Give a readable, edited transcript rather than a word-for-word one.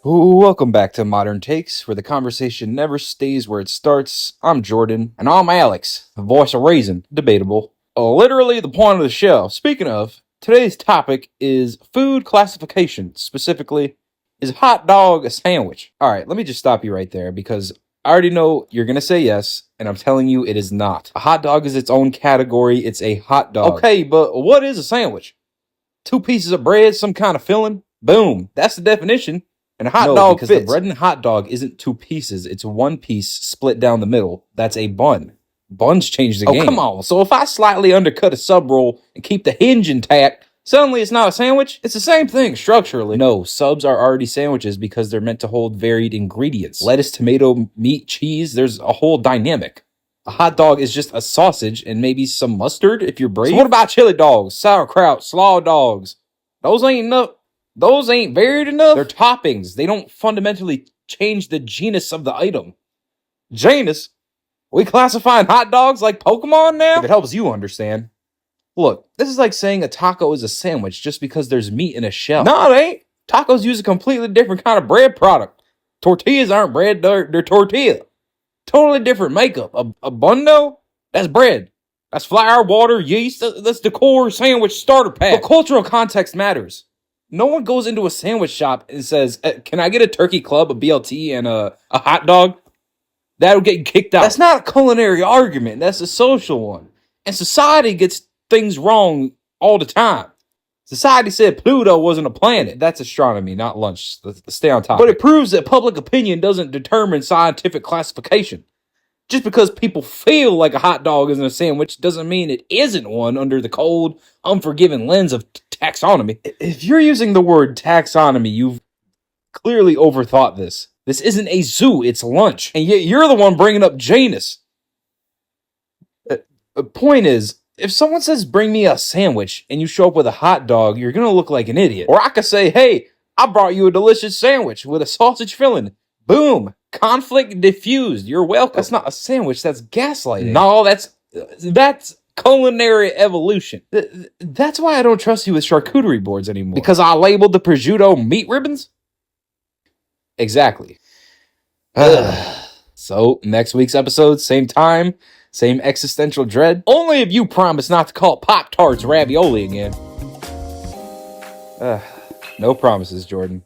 Welcome back to Modern Takes, where the conversation never stays where it starts. I'm Jordan. And I'm Alex, the voice of reason. Debatable. Literally the point of the show. Speaking of, today's topic is food classification. Specifically, is hot dog a sandwich? Alright, let me just stop you right there because I already know you're gonna say yes, and I'm telling you it is not. A hot dog is its own category. It's a hot dog. Okay, but what is a sandwich? 2 pieces of bread, some kind of filling? Boom. That's the definition. And a hot dog because fits. The bread in a hot dog isn't 2 pieces. It's 1 piece split down the middle. That's a bun. Buns change the game. Oh, come on. So if I slightly undercut a sub roll and keep the hinge intact, suddenly it's not a sandwich? It's the same thing structurally. No, subs are already sandwiches because they're meant to hold varied ingredients. Lettuce, tomato, meat, cheese. There's a whole dynamic. A hot dog is just a sausage and maybe some mustard if you're brave. So what about chili dogs, sauerkraut, slaw dogs? Those ain't enough. Those ain't varied enough. They're toppings. They don't fundamentally change the genus of the item. Janus? We classifying hot dogs like Pokemon now? If it helps you understand. Look, this is like saying a taco is a sandwich just because there's meat in a shell. No, it ain't. Tacos use a completely different kind of bread product. Tortillas aren't bread, they're tortilla. Totally different makeup. A bun though? That's bread. That's flour, water, yeast. That's the core sandwich starter pack. But cultural context matters. No one goes into a sandwich shop and says, can I get a turkey club, a BLT, and a hot dog? That'll get you kicked out. That's not a culinary argument. That's a social one. And society gets things wrong all the time. Society said Pluto wasn't a planet. That's astronomy, not lunch. Let's stay on topic. But it proves that public opinion doesn't determine scientific classification. Just because people feel like a hot dog isn't a sandwich doesn't mean it isn't one under the cold, unforgiving lens of taxonomy. If you're using the word taxonomy, you've clearly overthought this. This isn't a zoo, it's lunch. And yet you're the one bringing up Janus. The point is, if someone says, bring me a sandwich, and you show up with a hot dog, you're going to look like an idiot. Or I could say, hey, I brought you a delicious sandwich with a sausage filling. Boom. Conflict diffused. You're welcome. That's not a sandwich. That's gaslighting. No, that's culinary evolution. That's why I don't trust you with charcuterie boards anymore. Because I labeled the prosciutto meat ribbons? Exactly. So, next week's episode, same time, same existential dread. Only if you promise not to call Pop-Tarts ravioli again. No promises, Jordan.